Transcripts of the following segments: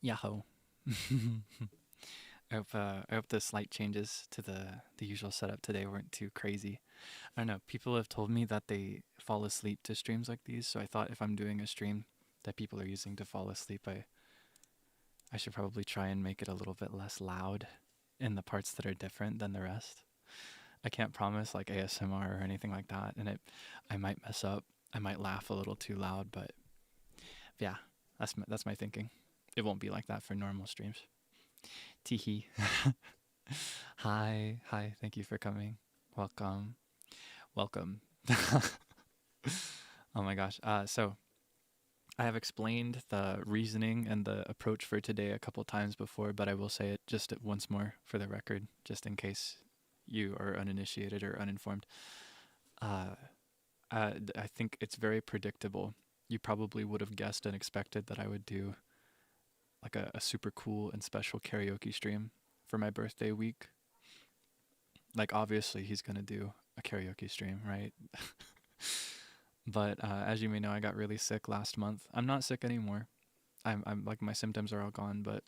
Yahoo. I hope the slight changes to the usual setup today weren't too crazy. I don't know. People have told me that they fall asleep to streams like these, so I thought if I'm doing a stream that people are using to fall asleep, I should probably try and make it a little bit less loud in the parts that are different than the rest. I can't promise like ASMR or anything like that, and I might mess up. I might laugh a little too loud, but yeah, that's my thinking. It won't be like that for normal streams. Teehee. Hi, hi. Thank you for coming. Welcome, welcome. Oh my gosh. So I have explained the reasoning and the approach for today a couple times before, but I will say it just once more for the record, just in case you are uninitiated or uninformed. Uh, I think it's very predictable. You probably would have guessed and expected that I would do like a super cool and special karaoke stream for my birthday week. Like, obviously, he's gonna do a karaoke stream, right? But as you may know, I got really sick last month. I'm not sick anymore. I'm like my symptoms are all gone. But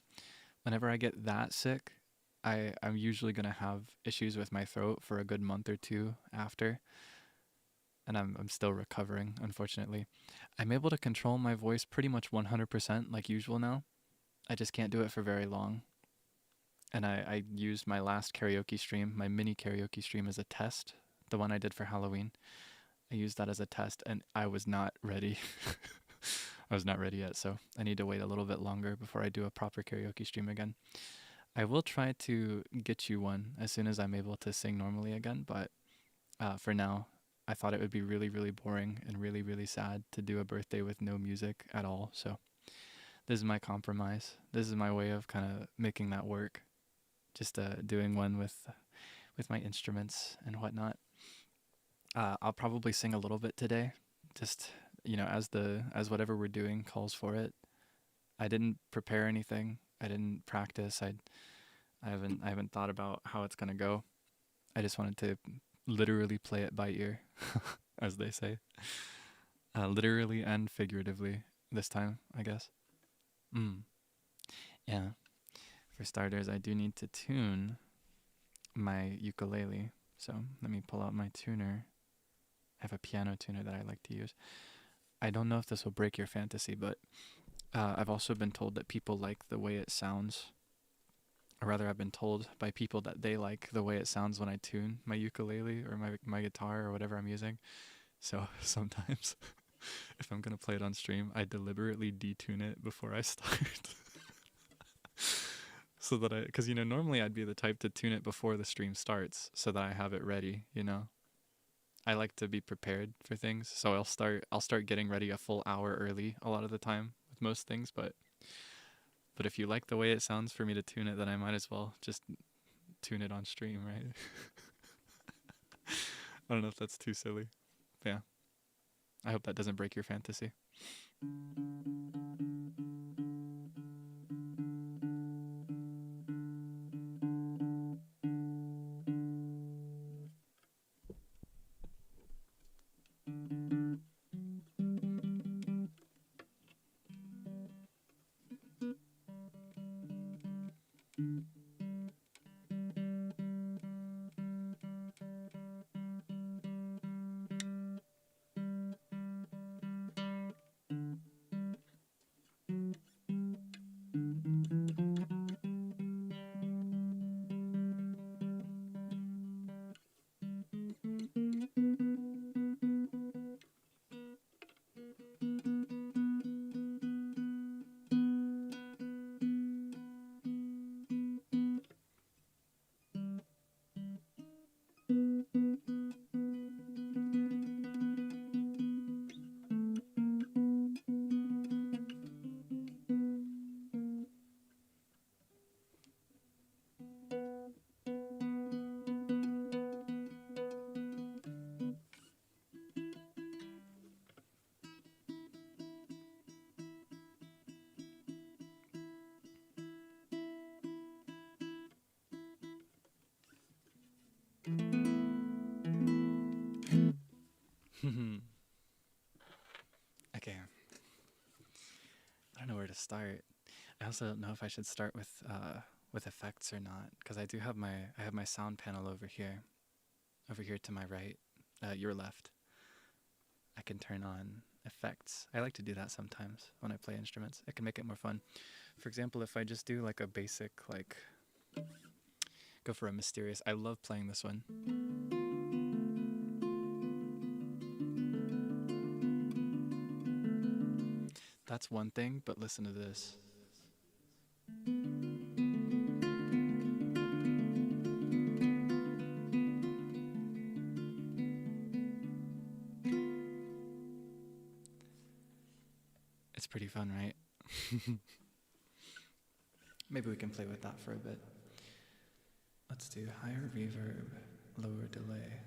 whenever I get that sick, I'm usually gonna have issues with my throat for a good month or two after, and I'm still recovering. Unfortunately, I'm able to control my voice pretty much 100% like usual now. I just can't do it for very long. And I used my last karaoke stream, my mini karaoke stream, as a test. The one I did for Halloween. I used that as a test, and I was not ready. I was not ready yet, so I need to wait a little bit longer before I do a proper karaoke stream again. I will try to get you one as soon as I'm able to sing normally again, but for now, I thought it would be really, really boring and really, really sad to do a birthday with no music at all. So this is my compromise. This is my way of kind of making that work. Just doing one with my instruments and whatnot. I'll probably sing a little bit today, just as whatever we're doing calls for it. I didn't prepare anything. I didn't practice. I haven't thought about how it's gonna go. I just wanted to literally play it by ear, as they say, literally and figuratively this time, I guess. Mm, yeah. For starters, I do need to tune my ukulele. So let me pull out my tuner. I have a piano tuner that I like to use. I don't know if this will break your fantasy, but I've also been told that people like the way it sounds. Or rather, I've been told by people that they like the way it sounds when I tune my ukulele or my guitar or whatever I'm using. So sometimes, if I'm going to play it on stream, I deliberately detune it before I start. So that because normally I'd be the type to tune it before the stream starts so that I have it ready. I like to be prepared for things, so I'll start getting ready a full hour early a lot of the time with most things, but if you like the way it sounds for me to tune it, then I might as well just tune it on stream, right? I don't know if that's too silly. But yeah. I hope that doesn't break your fantasy. Okay. I don't know where to start. I also don't know if I should start with effects or not, because I have my sound panel over here to my right, your left. I can turn on effects. I like to do that sometimes when I play instruments. It can make it more fun. For example, if I just do like a basic, like, go for a mysterious. I love playing this one. That's one thing, but listen to this. It's pretty fun, right? Maybe we can play with that for a bit. Let's do higher reverb, lower delay.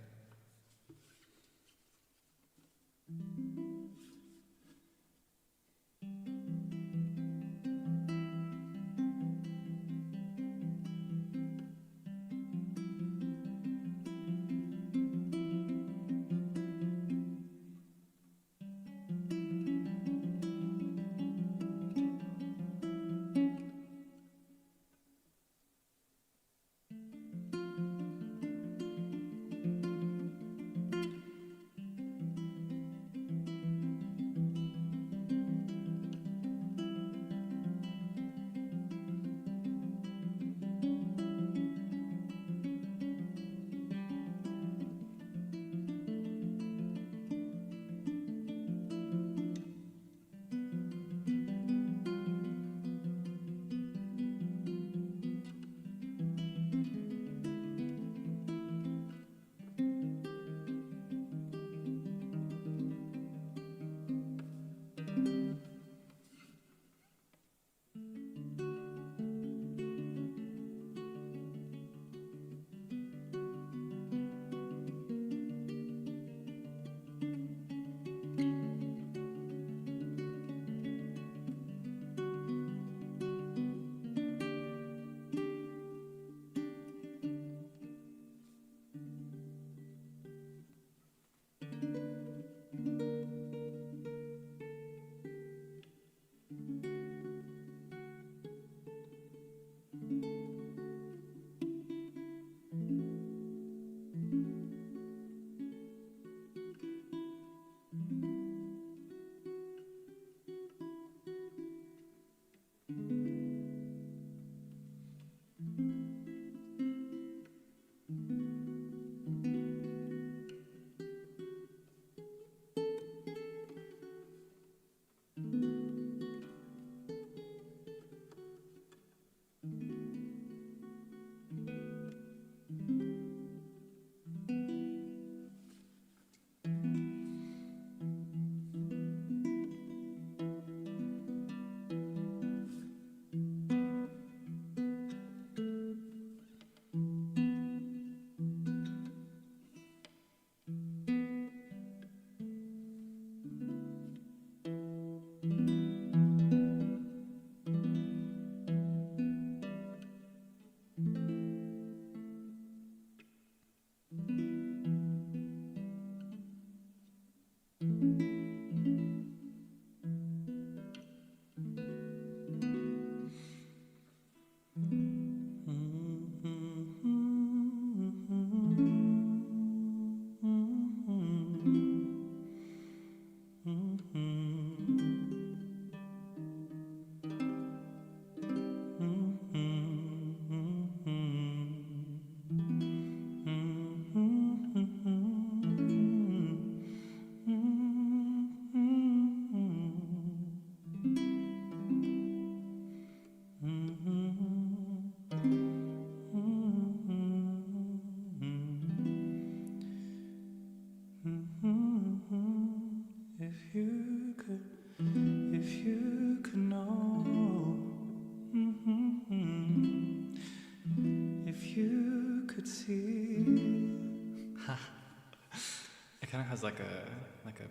It kind of has like a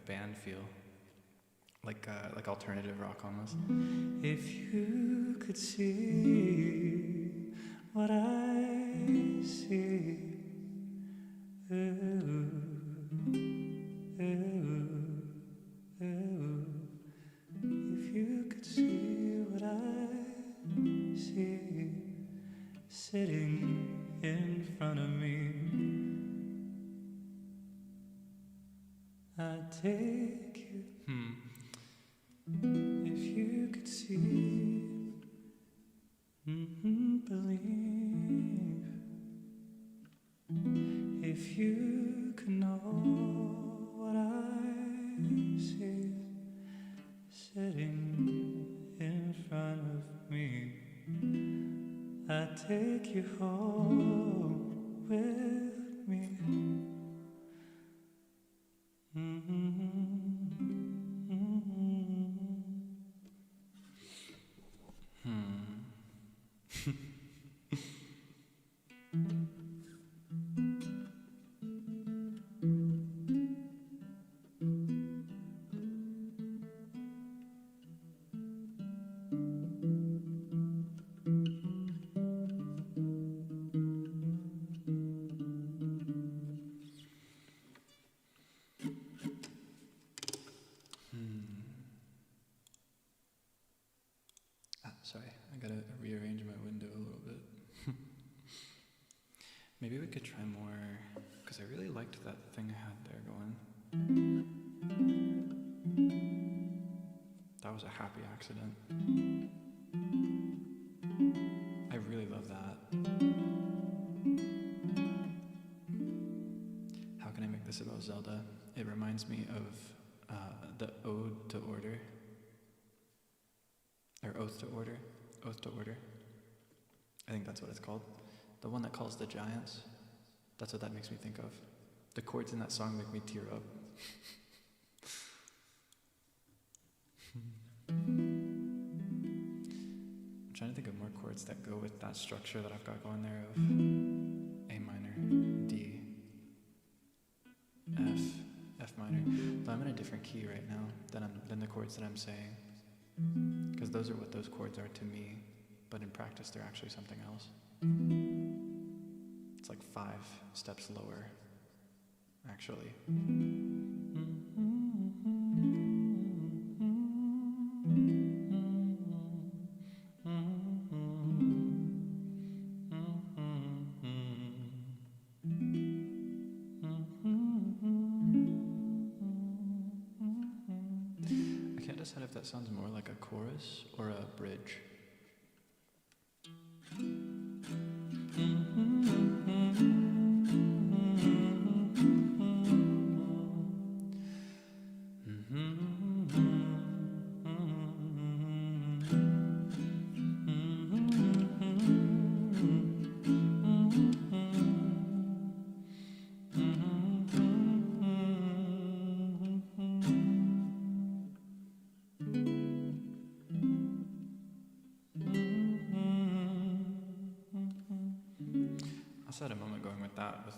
band feel, like alternative rock almost. If you could see what I see, ooh, ooh, ooh. If you could see what I I'd take you. If you could see, believe. If you could know what I see, sitting in front of me, I'd take you home with me. Sorry, I gotta rearrange my window a little bit. Maybe we could try more, because I really liked that thing I had there going. That was a happy accident. I really love that. How can I make this about Zelda? It reminds me of the Ode to Order. Or Oath to Order. Oath to Order. I think that's what it's called. The one that calls the giants. That's what that makes me think of. The chords in that song make me tear up. I'm trying to think of more chords that go with that structure that I've got going there of A minor, D, F minor. Though I'm in a different key right now than the chords that I'm saying. Because those are what those chords are to me, but in practice they're actually something else. It's like 5 steps lower, actually. I can't decide if that sounds more like a chorus or a bridge. I had a moment going with that, with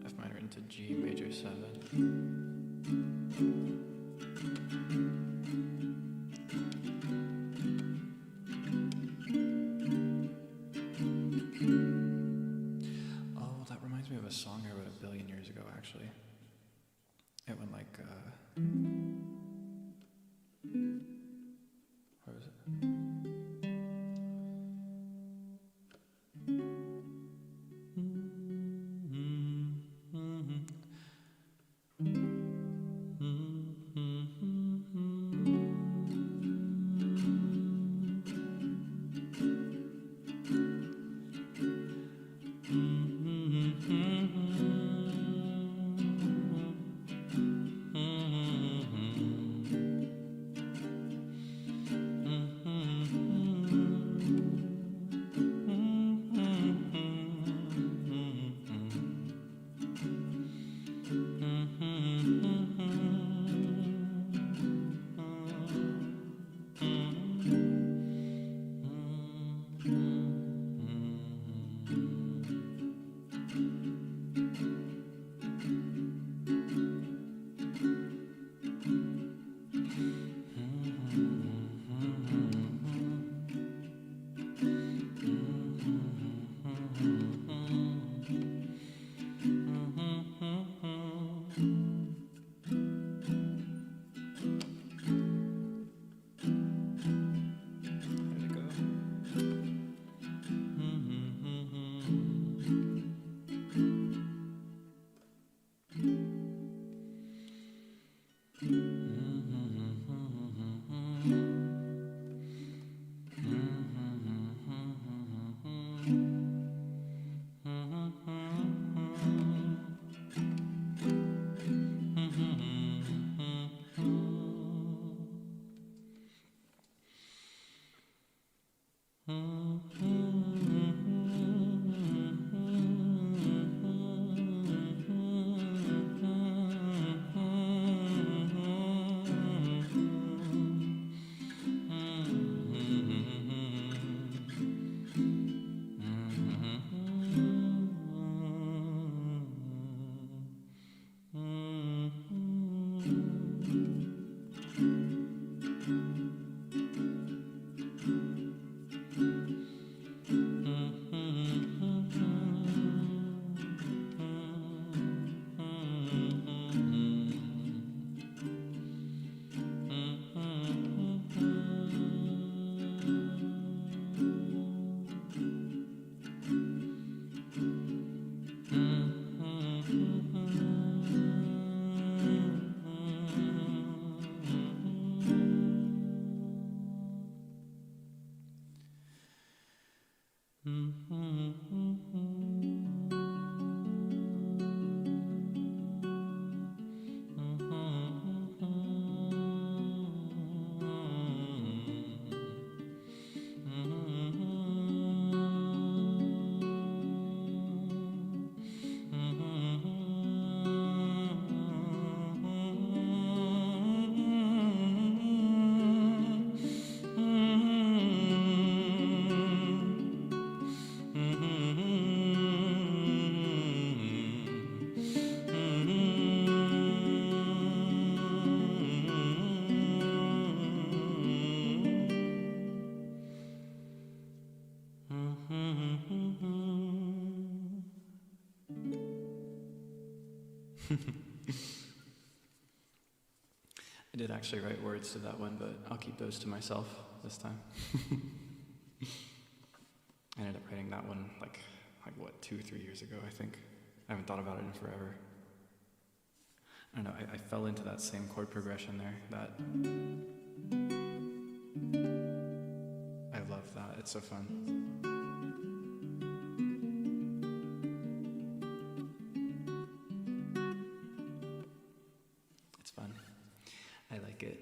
F minor into G major 7. Oh, that reminds me of a song I wrote a billion years ago, actually. It went like, where was it? I did actually write words to that one, but I'll keep those to myself this time. I ended up writing that one like what, 2-3 years ago, I think. I haven't thought about it in forever. I don't know, I fell into that same chord progression there. I love that, it's so fun. It's fun. I like it.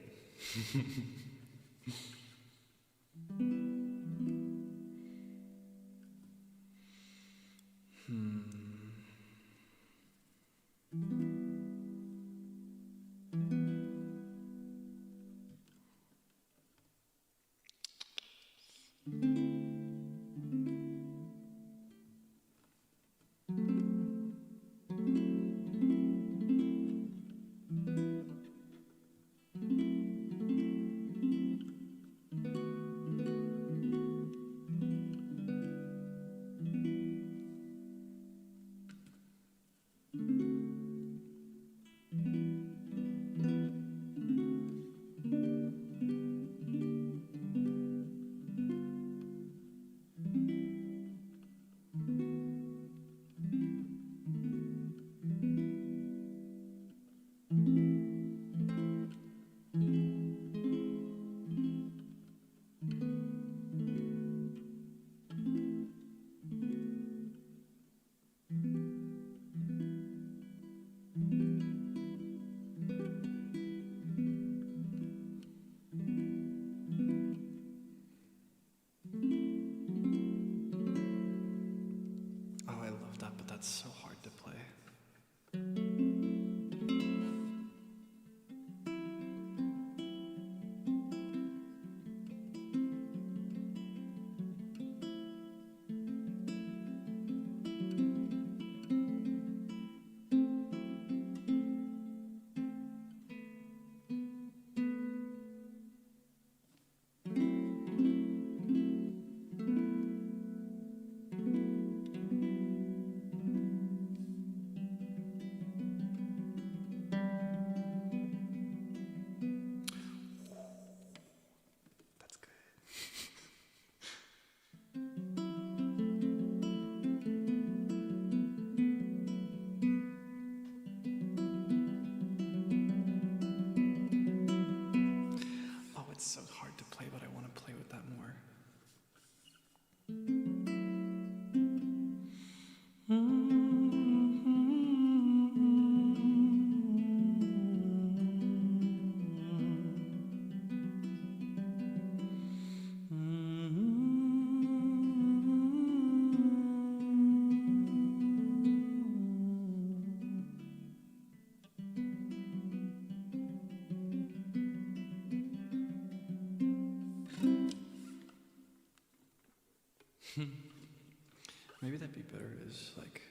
Maybe that'd be better is like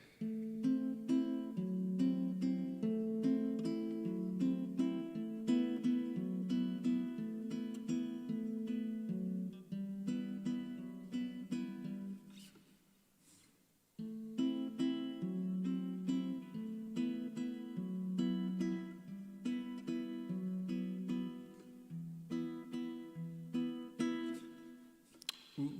ooh.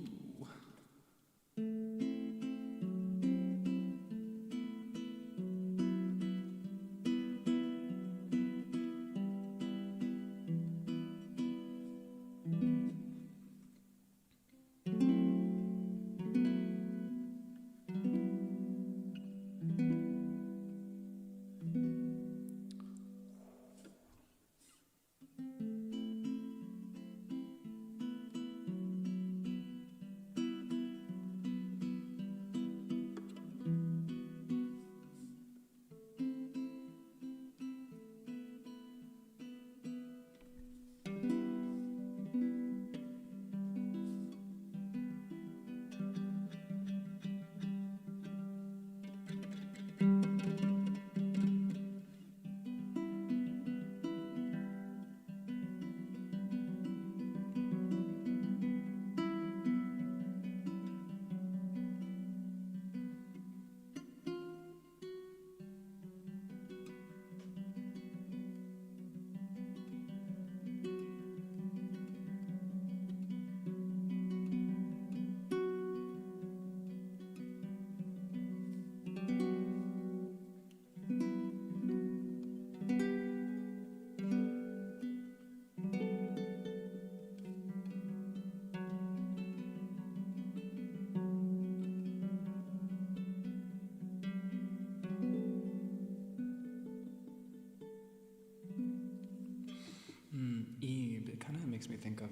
Eve, it kind of makes me think of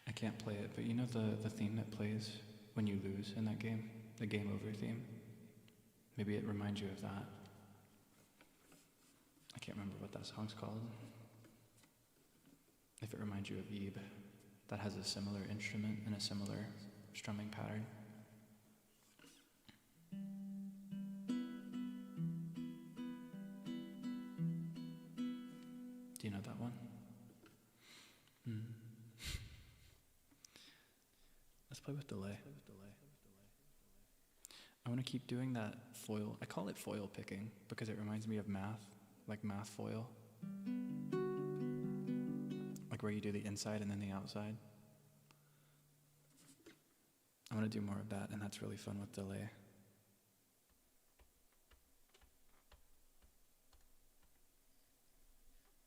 I can't play it, but you know the theme that plays when you lose in that game, the game over theme. Maybe it reminds you of that. I can't remember what that song's called. If it reminds you of Eve, that has a similar instrument and a similar strumming pattern. Do you know that one? Let's play with delay. I want to keep doing that foil. I call it foil picking because it reminds me of math, like math foil. Like where you do the inside and then the outside. I want to do more of that, and that's really fun with delay.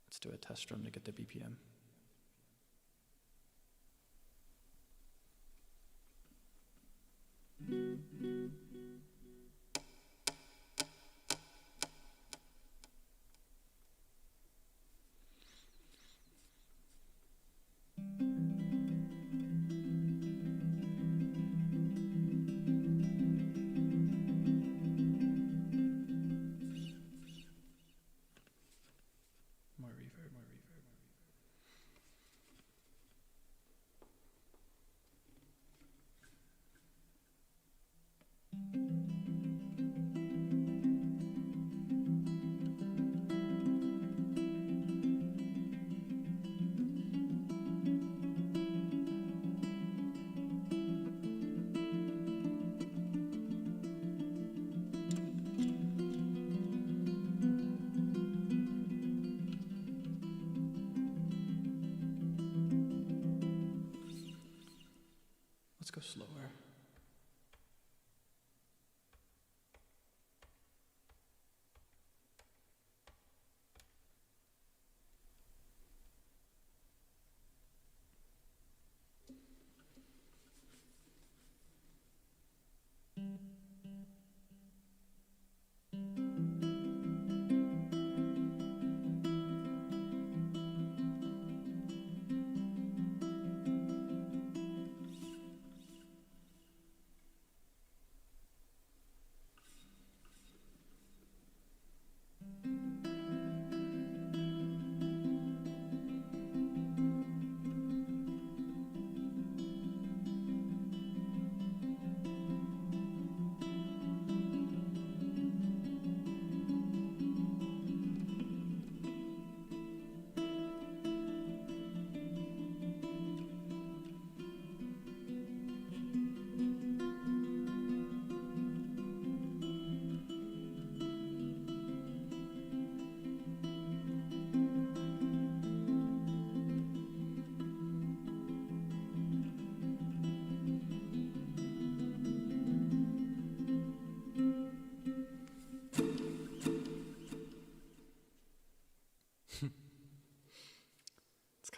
Let's do a test drum to get the BPM.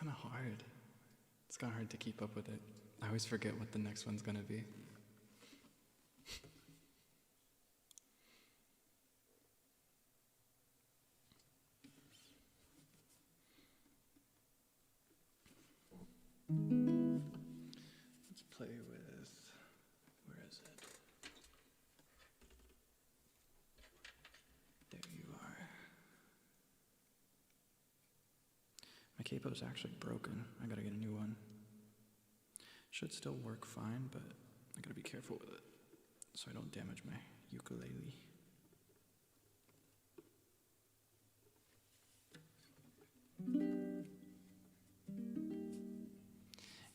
kind of hard. It's kind of hard to keep up with it. I always forget what the next one's gonna be. Let's play with, where is it? There you are. My capo's actually broken. I gotta get a new one. Should still work fine, but I gotta be careful with it so I don't damage my ukulele.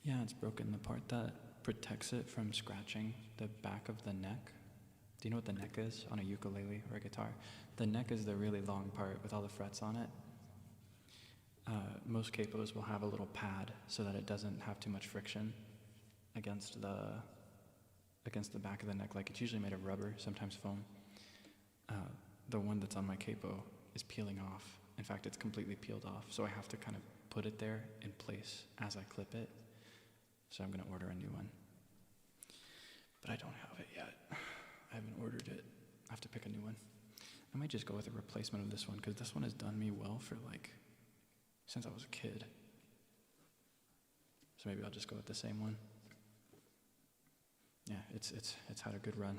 Yeah, it's broken. The part that protects it from scratching the back of the neck. Do you know what the neck is on a ukulele or a guitar? The neck is the really long part with all the frets on it. Most capos will have a little pad so that it doesn't have too much friction against the back of the neck. Like, it's usually made of rubber, sometimes foam. The one that's on my capo is peeling off. In fact, it's completely peeled off, so I have to kind of put it there in place as I clip it. So I'm gonna order a new one. But I don't have it yet. I haven't ordered it. I have to pick a new one. I might just go with a replacement of this one, because this one has done me well for since I was a kid. So maybe I'll just go with the same one. Yeah, it's had a good run.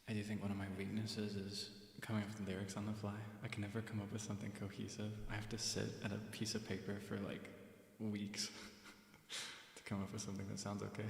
I do think one of my weaknesses is coming up with lyrics on the fly. I can never come up with something cohesive. I have to sit at a piece of paper for weeks to come up with something that sounds okay.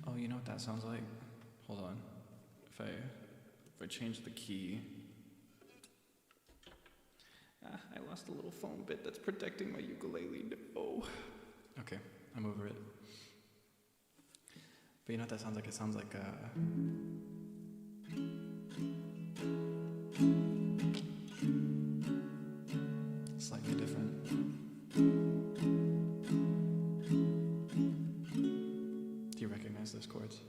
Oh, you know what that sounds like? Hold on. If I change the key. I lost a little foam bit that's protecting my ukulele. Oh. Okay, I'm over it. But you know what that sounds like? It sounds like slightly different. Do you recognize those chords?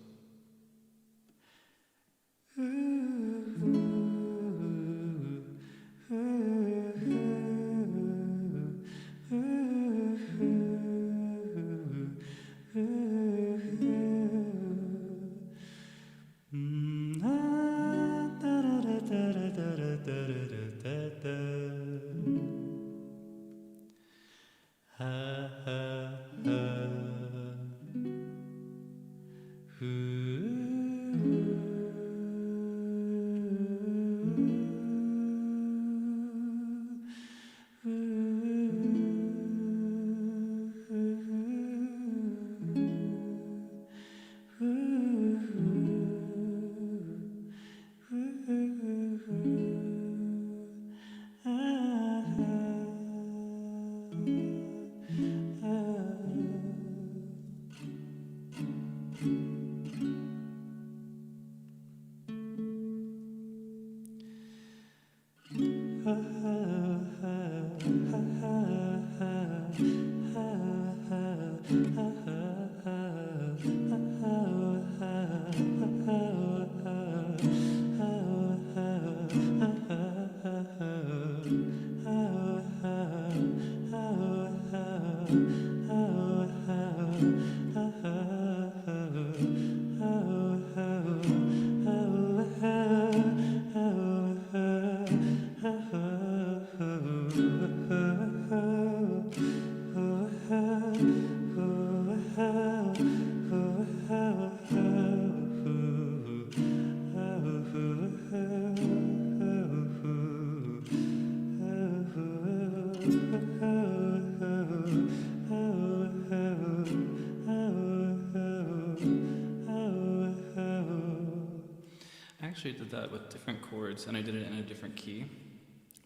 I actually did that with different chords, and I did it in a different key.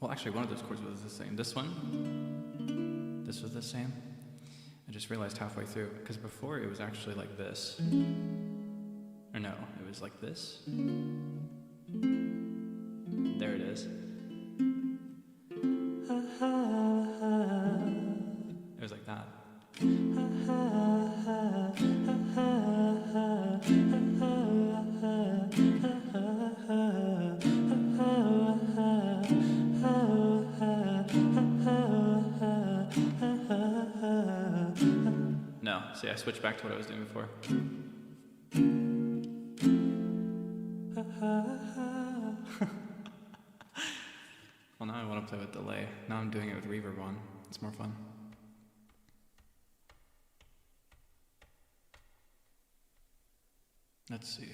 Well, actually, one of those chords was the same. This was the same. I just realized halfway through, because before it was actually like this. Or no, it was like this. There it is. It was like that. No, see, I switched back to what I was doing before. Well, now I want to play with delay. Now I'm doing it with reverb on. It's more fun. Let's see.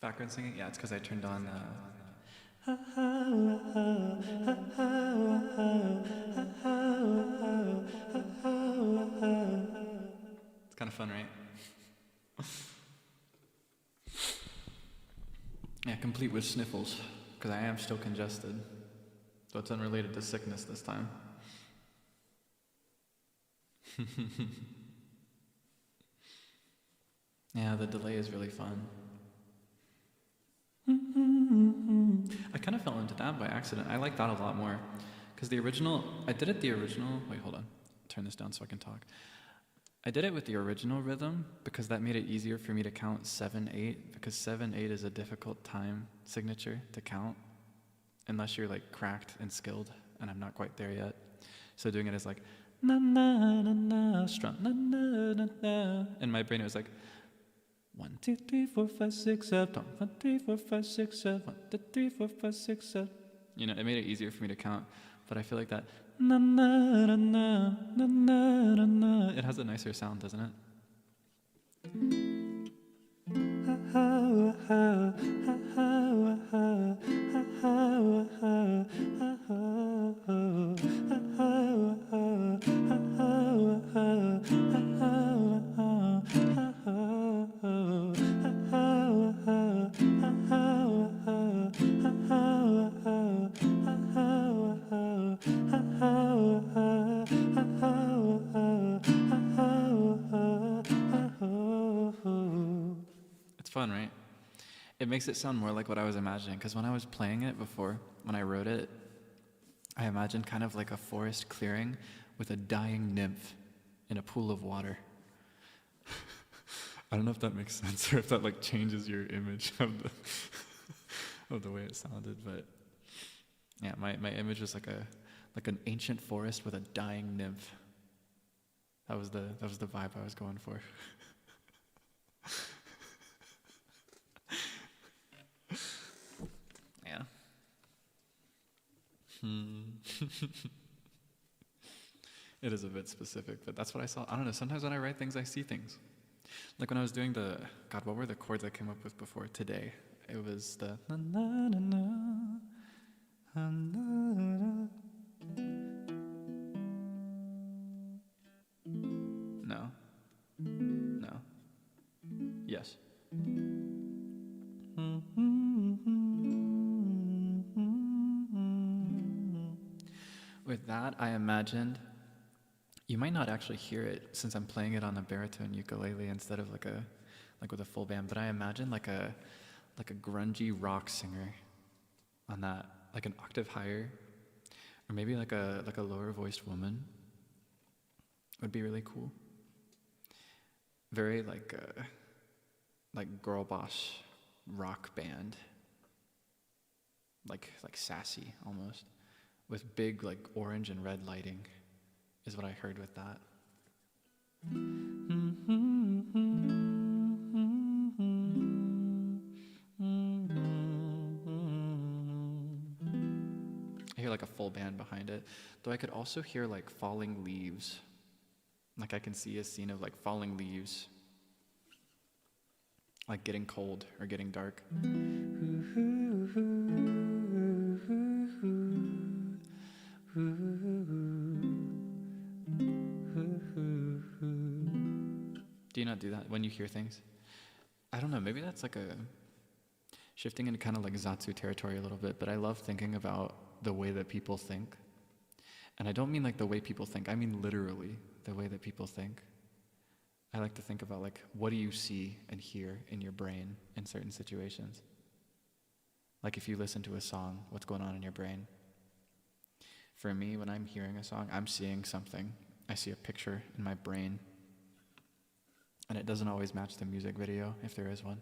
Background singing? Yeah, it's because I turned on. It's kind of fun, right? Yeah, complete with sniffles, because I am still congested. So it's unrelated to sickness this time. Yeah, the delay is really fun. I kind of fell into that by accident. I like that a lot more. Because the original, I did it the original, wait, hold on. Turn this down so I can talk. I did it with the original rhythm because that made it easier for me to count 7/8, because 7/8 is a difficult time signature to count unless you're like cracked and skilled, and I'm not quite there yet. So doing it as like na na na na strong na na na na, in my brain it was like 1 2 3 4 5 6 7 1 3 4 5 6 7 1 2 3 4 5 6 7. You know, it made it easier for me to count. But I feel like that na na na na na na na na, it has a nicer sound, doesn't it? It's fun, right? It makes it sound more like what I was imagining, because when I was playing it before, when I wrote it, I imagined kind of like a forest clearing with a dying nymph in a pool of water. I don't know if that makes sense or if that like changes your image of the of the way it sounded, but yeah, my image was like an ancient forest with a dying nymph. That was the vibe I was going for. Yeah. It is a bit specific, but that's what I saw. I don't know, sometimes when I write things, I see things. Like when I was doing God, what were the chords I came up with before today? It was the na na na na, na na. No. No. Yes. With that, I imagined, you might not actually hear it since I'm playing it on a baritone ukulele instead of like with a full band, but I imagined like a grungy rock singer on that, like an octave higher, or maybe like a lower voiced woman. Would be really cool. Very like girl boss rock band, like sassy almost, with big like orange and red lighting, is what I heard with that. I hear like a full band behind it, though I could also hear like falling leaves. Like I can see a scene of like falling leaves, like getting cold or getting dark. Do you not do that when you hear things? I don't know, maybe that's like a shifting into kind of like Zatsu territory a little bit, but I love thinking about the way that people think. And I don't mean like the way people think, I mean literally the way that people think. I like to think about like, what do you see and hear in your brain in certain situations? Like if you listen to a song, what's going on in your brain? For me, when I'm hearing a song, I'm seeing something. I see a picture in my brain. And it doesn't always match the music video, if there is one.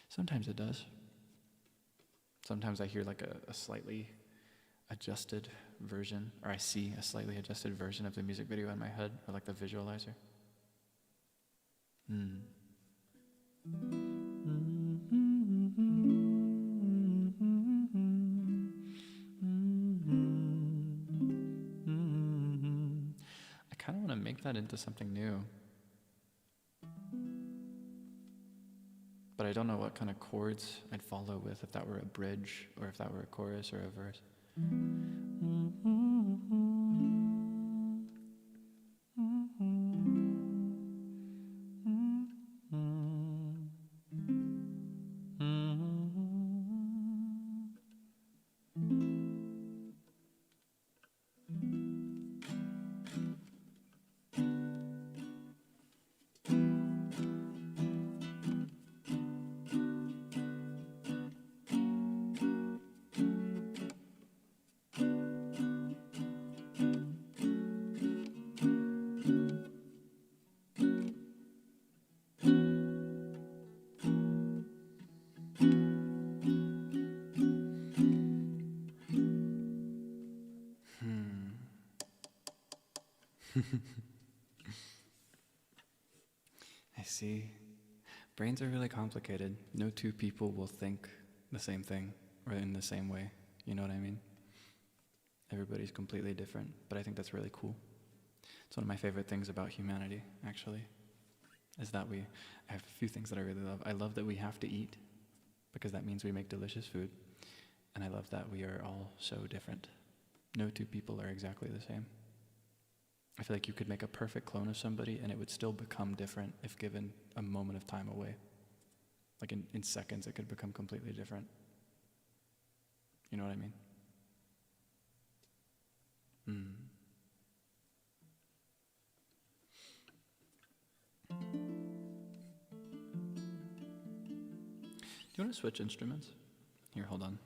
Sometimes it does. Sometimes I hear like a slightly adjusted version, or I see a slightly adjusted version of the music video in my head, or like the visualizer. I kind of want to make that into something new. but I don't know what kind of chords I'd follow with, if that were a bridge or if that were a chorus or a verse. I see. Brains are really complicated. No two people will think the same thing or in the same way. You know what I mean? Everybody's completely different, but I think that's really cool. It's one of my favorite things about humanity, actually, is that I have a few things that I really love. I love that we have to eat, because that means we make delicious food. And I love that we are all so different. No two people are exactly the same. I feel like you could make a perfect clone of somebody and it would still become different if given a moment of time away. Like in seconds, it could become completely different. You know what I mean? Do you want to switch instruments? Here, hold on.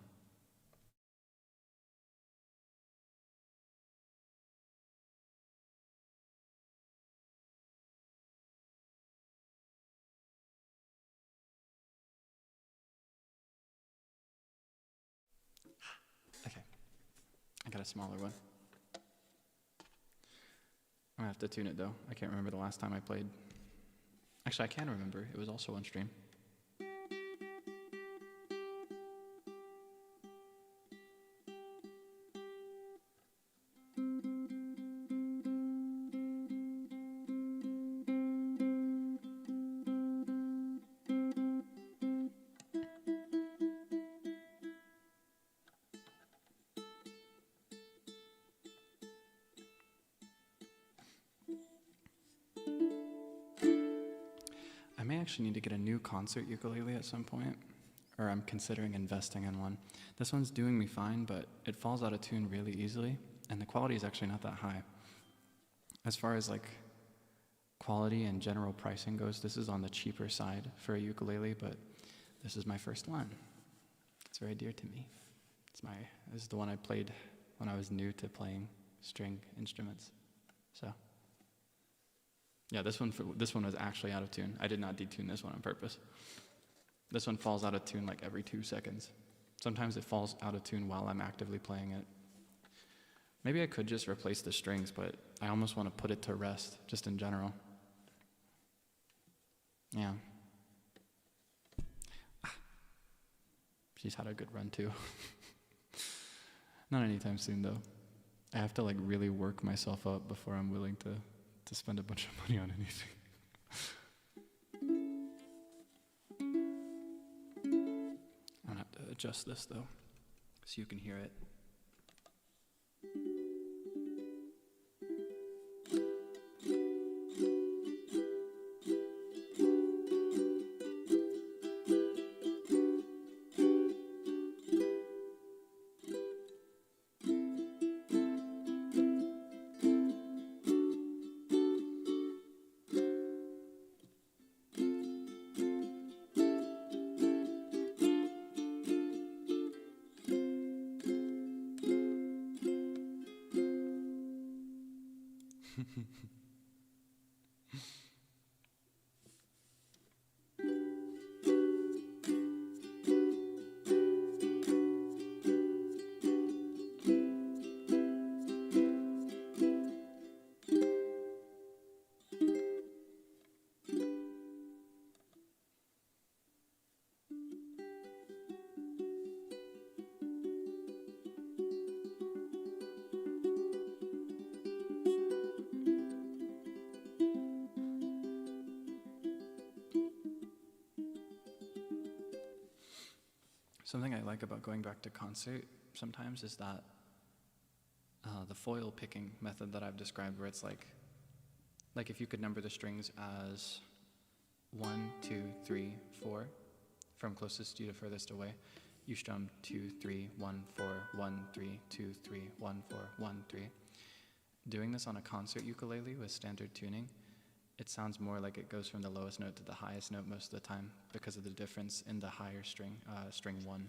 Okay, I got a smaller one. I'm gonna have to tune it though. I can't remember the last time I played. Actually, I can remember. It was also on stream. I may actually need to get a new concert ukulele at some point, or I'm considering investing in one. This one's doing me fine, but it falls out of tune really easily, and the quality is actually not that high. As far as like quality and general pricing goes, this is on the cheaper side for a ukulele, but this is my first one. It's very dear to me. This is the one I played when I was new to playing string instruments. So yeah, this one was actually out of tune. I did not detune this one on purpose. This one falls out of tune like every 2 seconds. Sometimes it falls out of tune while I'm actively playing it. Maybe I could just replace the strings, but I almost want to put it to rest, just in general. Yeah. She's had a good run too. Not anytime soon though. I have to like really work myself up before I'm willing to spend a bunch of money on anything. I'm gonna have to adjust this though, so you can hear it. Something I like about going back to concert sometimes is that the foil picking method that I've described, where it's like if you could number the strings as 1, 2, 3, 4, from closest to you to furthest away, you strum 2, 3, 1, 4, 1, 3, 2, 3, 1, 4, 1, 3. Doing this on a concert ukulele with standard tuning, it sounds more like it goes from the lowest note to the highest note most of the time because of the difference in the higher string, string 1.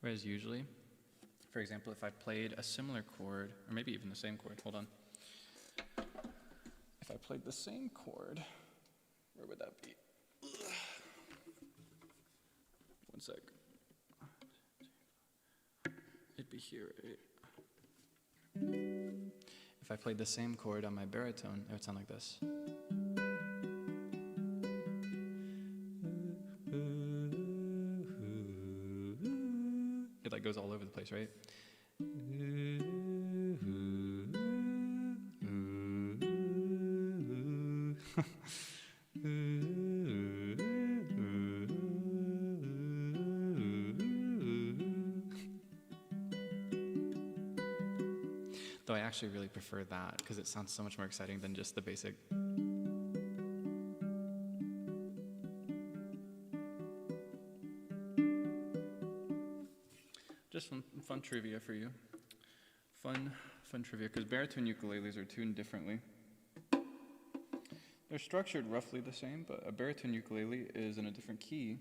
Whereas usually, for example, if I played a similar chord, or maybe even the same chord, hold on. If I played the same chord, where would that be? One sec. It'd be here, right? If I played the same chord on my baritone, it would sound like this. It like goes all over the place, right? Though I actually really prefer that because it sounds so much more exciting than just the basic. Just fun trivia for you. Fun trivia, because baritone ukuleles are tuned differently. They're structured roughly the same, but a baritone ukulele is in a different key,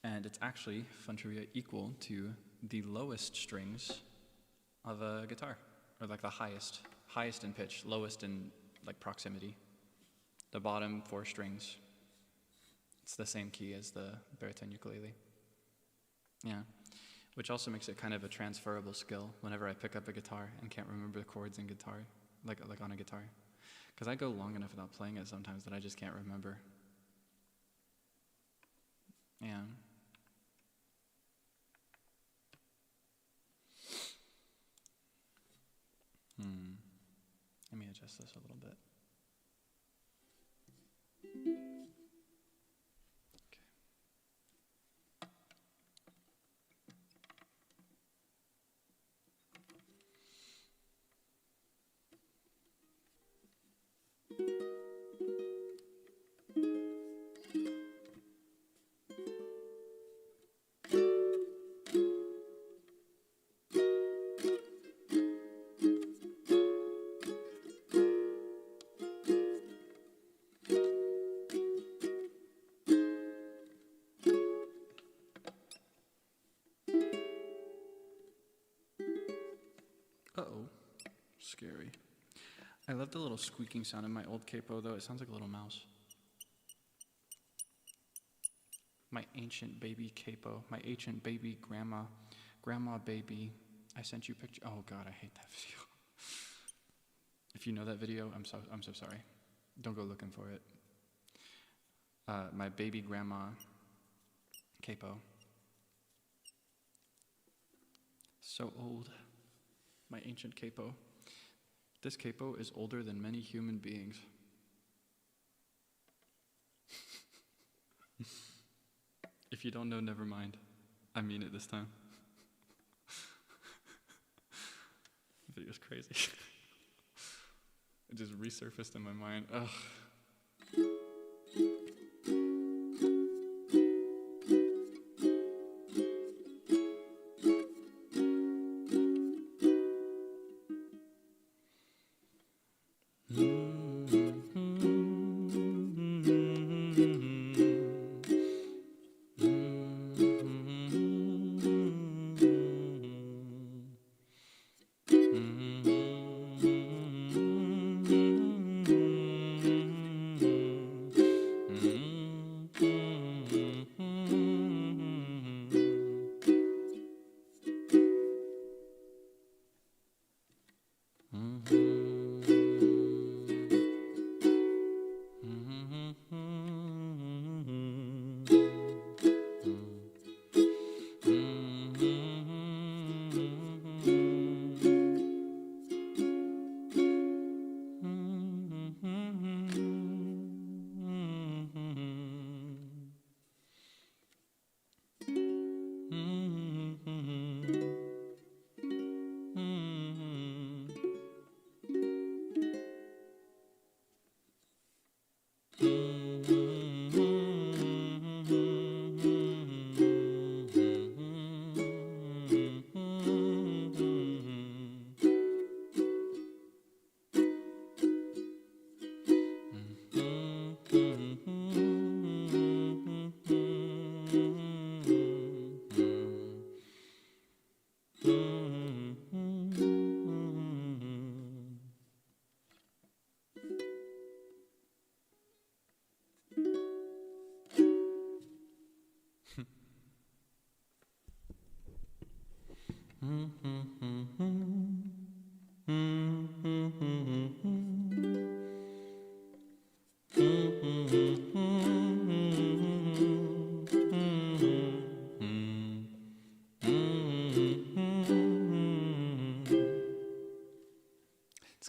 and it's actually, fun trivia, equal to the lowest strings of a guitar, or like the highest in pitch, lowest in like proximity. The bottom 4 strings, it's the same key as the baritone ukulele. Yeah. Which also makes it kind of a transferable skill whenever I pick up a guitar and can't remember the chords in guitar, like on a guitar. Because I go long enough without playing it sometimes that I just can't remember. Yeah. Let me adjust this a little bit. Uh-oh, scary. I love the little squeaking sound in my old capo, though. It sounds like a little mouse. My ancient baby capo, my ancient baby grandma baby. I sent you a picture. Oh God, I hate that video. If you know that video, I'm so sorry. Don't go looking for it. My baby grandma capo. So old. My ancient capo. This capo is older than many human beings. If you don't know, never mind. I mean it this time. The video's crazy. It just resurfaced in my mind. Ugh.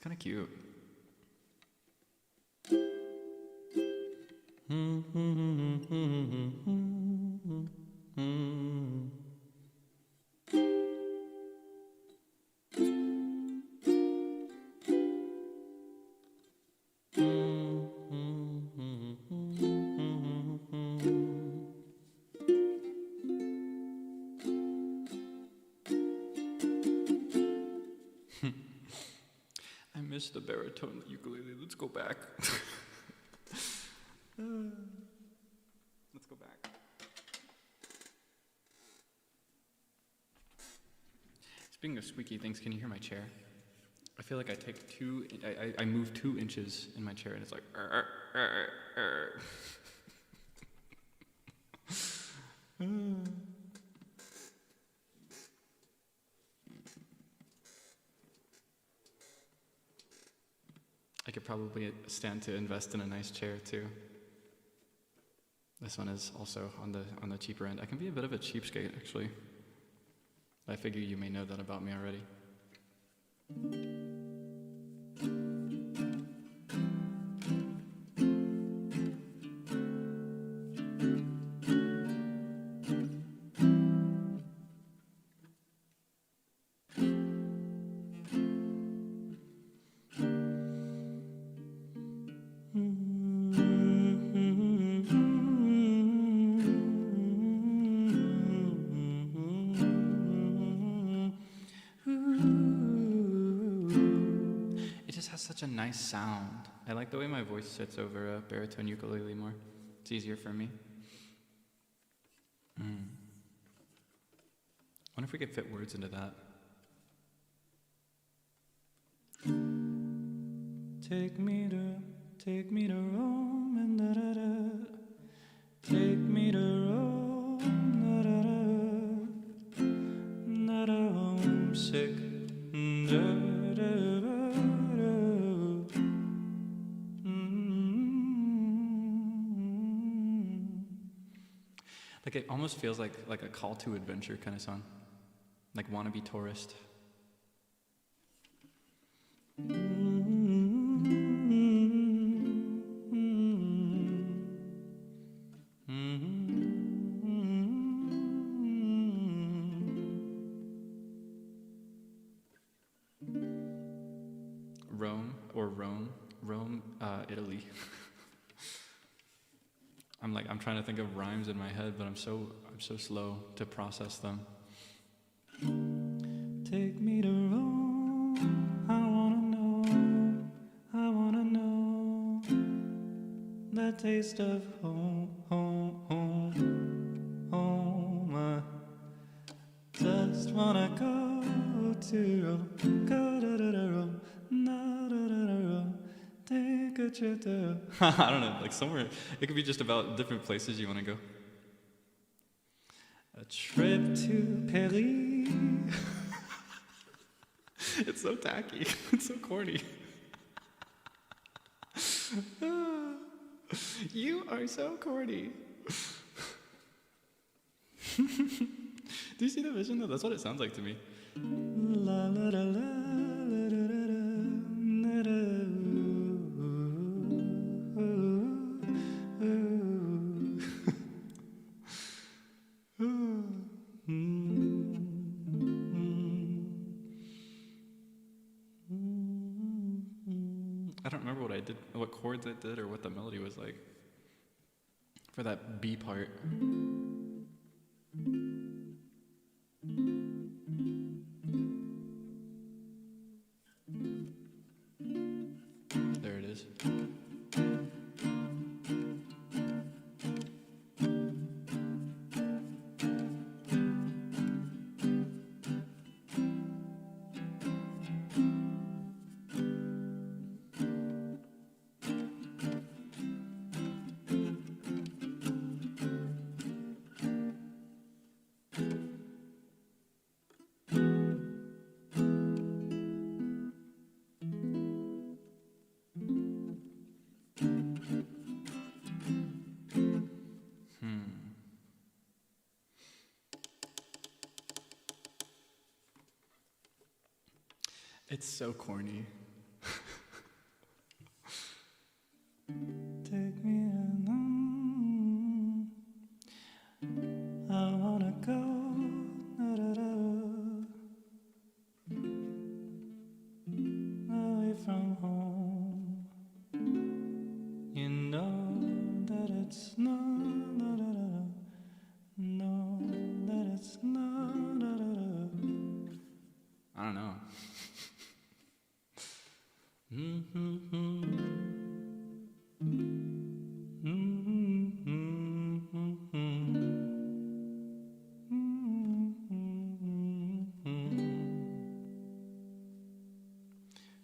kind of cute. I miss the baritone ukulele. Let's go back. Let's go back. Speaking of squeaky things, can you hear my chair? I feel like I take I move 2 inches in my chair and it's like I could probably stand to invest in a nice chair too. This one is also on the cheaper end. I can be a bit of a cheapskate actually. I figure you may know that about me already. Such a nice sound. I like the way my voice sits over a baritone ukulele more. It's easier for me. Wonder if we could fit words into that. Take me to Rome and da-da-da. Take me to Rome, da-da-da. Not a homesick, da-da-da. Like it almost feels like a call to adventure kind of song. Like wannabe tourist. Rome, Italy. I'm trying to think of rhymes in my head, but I'm so slow to process them. Take me to Rome, I wanna know the taste of home. I just wanna go to Rome, go to Rome, Rome. Take a trip to I don't know, like somewhere. It could be just about different places you want to go. A trip to Paris. It's so tacky. It's so corny. You are so corny. Do you see the vision though? That's what it sounds like to me. La la la la la la la. I don't remember what chords I did, or what the melody was like for that B part. There it is. It's so corny. from home. You know that it's not, know that it's not, I don't know.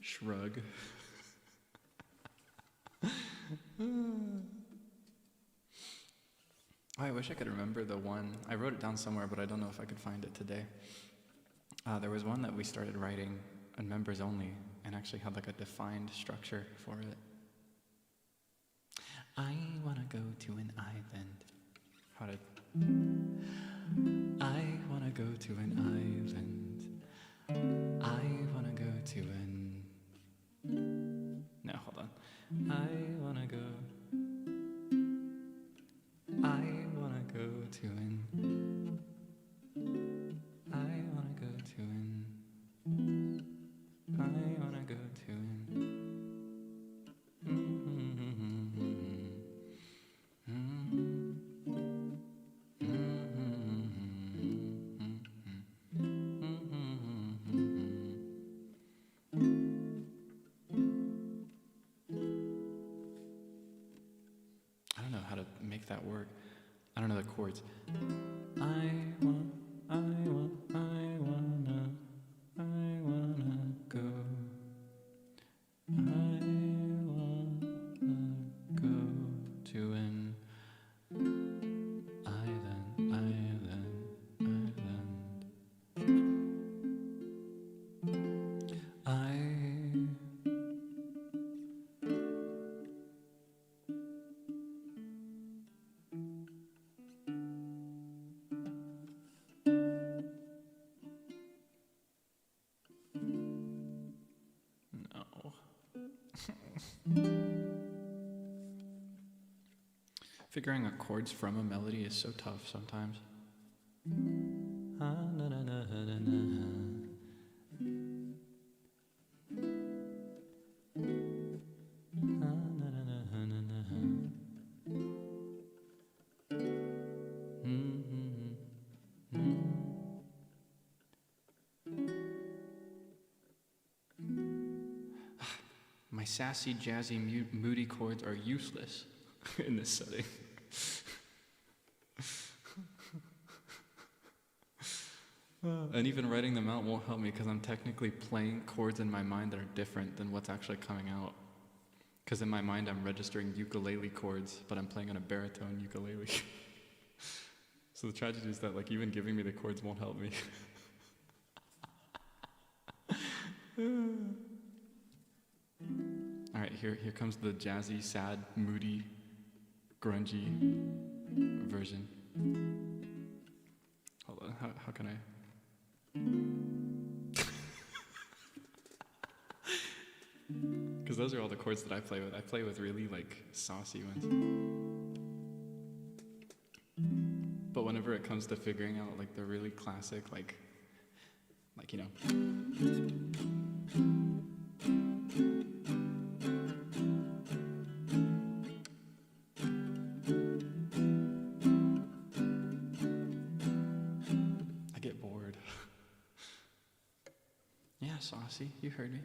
Shrug. I wish I could remember the one. I wrote it down somewhere, but I don't know if I could find it today. There was one that we started writing on members only and actually had like a defined structure for it. I wanna go to an island. How did... I wanna go to an island. I wanna go to an... No, hold on. I wanna go... I wanna go to an... I wanna go to an... I wanna go to an... I don't know how to make that work. I don't know the chords. I wanna go. I wanna go to an island. Figuring out chords from a melody is so tough sometimes. My sassy, jazzy, moody chords are useless in this setting. And even writing them out won't help me because I'm technically playing chords in my mind that are different than what's actually coming out. Because in my mind I'm registering ukulele chords, but I'm playing on a baritone ukulele. So the tragedy is that like even giving me the chords won't help me. Alright, here comes the jazzy, sad, moody, grungy version. Hold on, how can I... Because those are all the chords that I play with. I play with really like saucy ones. But whenever it comes to figuring out like the really classic, like you know. I get bored. Yeah, saucy, you heard me.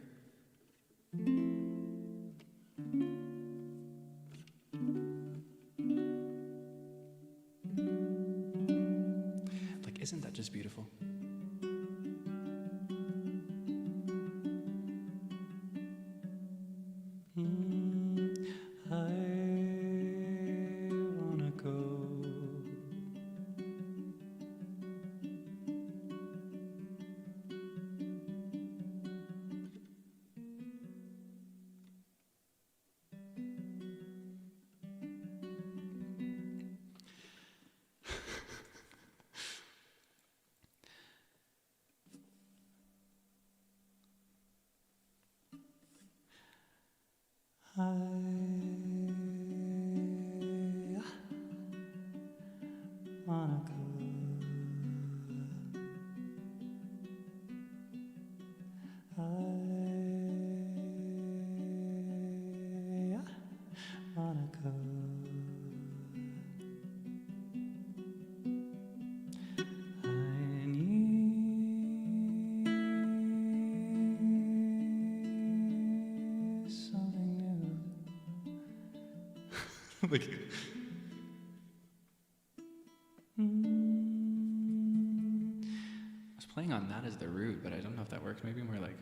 Like, isn't that just beautiful? I wanna go. I wanna go. I Like, I was playing on that as the root, but I don't know if that works. Maybe more like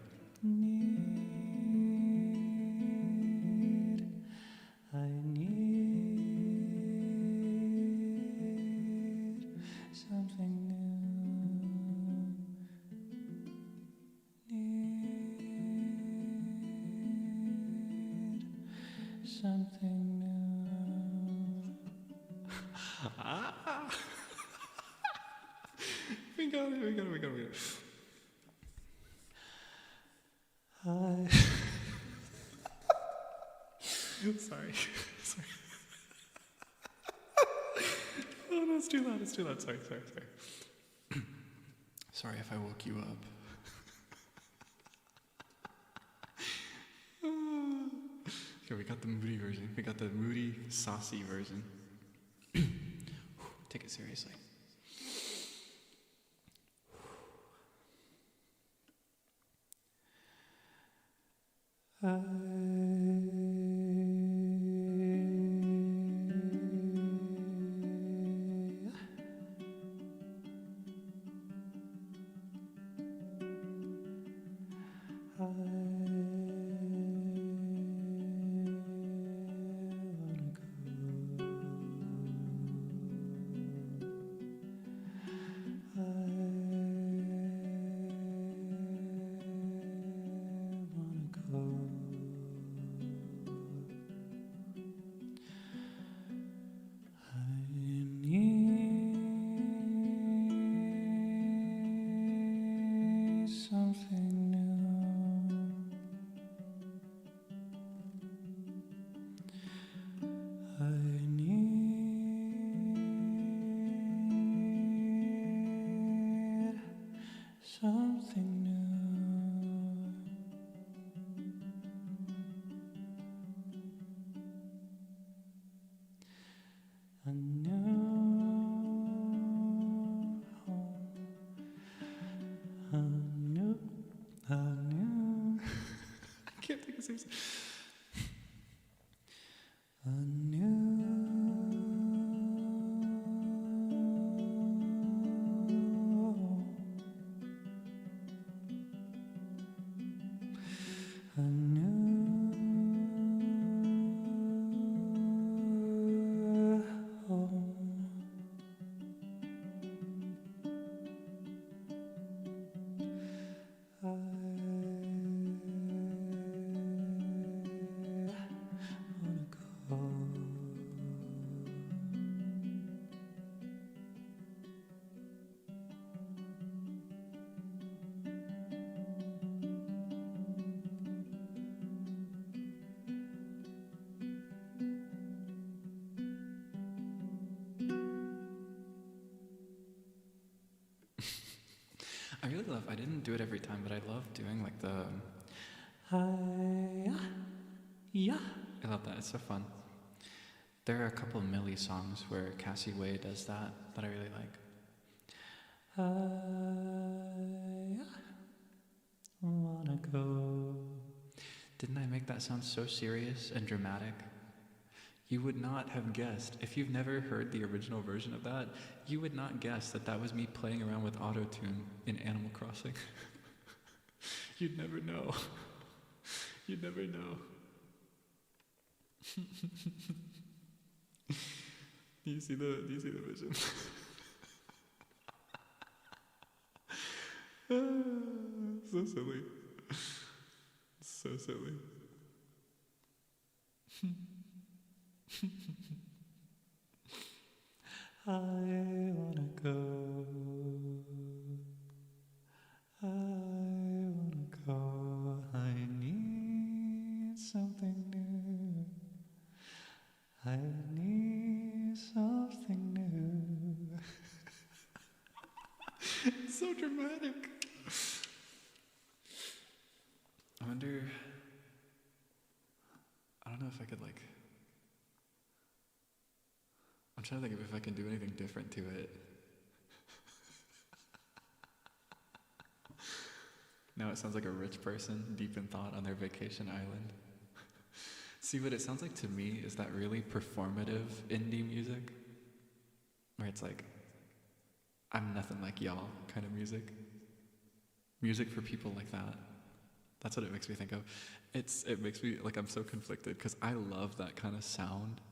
I need something new. Need something new. Ah! we got it. Sorry. Oh no, it's too loud. Sorry. Sorry if I woke you up. Okay, we got the moody version. We got the moody, saucy version. Take it seriously. Something new. A new home. A new. I can't take it seriously. A new. A new home. I wanna go. I really love, I didn't do it every time, but I love doing like the yeah. I love that, it's so fun. There are a couple of Millie songs where Cassie Way does that I really like. I wanna go. Didn't I make that sound so serious and dramatic? You would not have guessed, if you've never heard the original version of that, you would not guess that that was me playing around with auto-tune in Animal Crossing. You'd never know. You'd never know. Do you see the vision? So silly. So silly. I wanna go. I wanna go. I need something new. I need something new. It's so dramatic. I wonder. I don't know if I could like. I'm trying to think of if I can do anything different to it. Now it sounds like a rich person deep in thought on their vacation island. See, what it sounds like to me is that really performative indie music, where it's like, I'm nothing like y'all kind of music. Music for people like that. That's what it makes me think of. It makes me, like, I'm so conflicted because I love that kind of sound,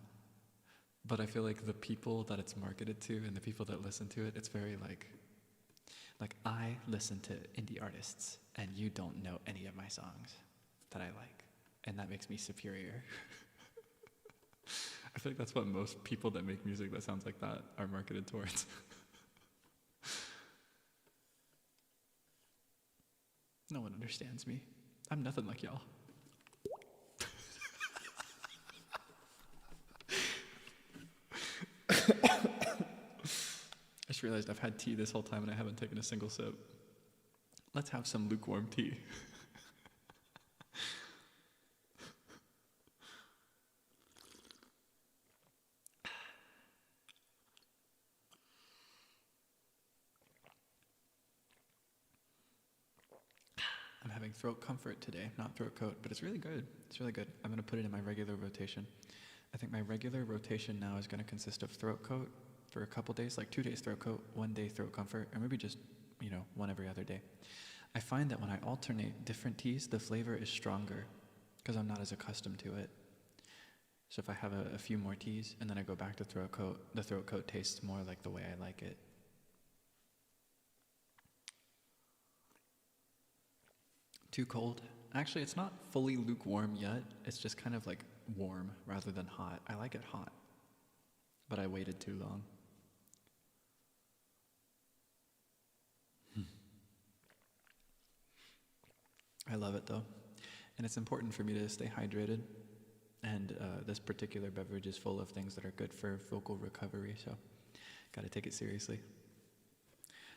but I feel like the people that it's marketed to and the people that listen to it, it's very like I listen to indie artists and you don't know any of my songs that I like, and that makes me superior. I feel like that's what most people that make music that sounds like that are marketed towards. No one understands me. I'm nothing like y'all. I just realized I've had tea this whole time and I haven't taken a single sip. Let's have some lukewarm tea. I'm having throat comfort today, not throat coat, but it's really good. It's really good. I'm going to put it in my regular rotation. I think my regular rotation now is going to consist of throat coat for a couple days, like 2 days throat coat, 1 day throat comfort, or maybe just, one every other day. I find that when I alternate different teas, the flavor is stronger because I'm not as accustomed to it. So if I have a few more teas and then I go back to throat coat, the throat coat tastes more like the way I like it. Too cold? Actually, it's not fully lukewarm yet. It's just kind of like warm rather than hot. I like it hot, but I waited too long. I love it though. And it's important for me to stay hydrated. And this particular beverage is full of things that are good for vocal recovery, so gotta take it seriously.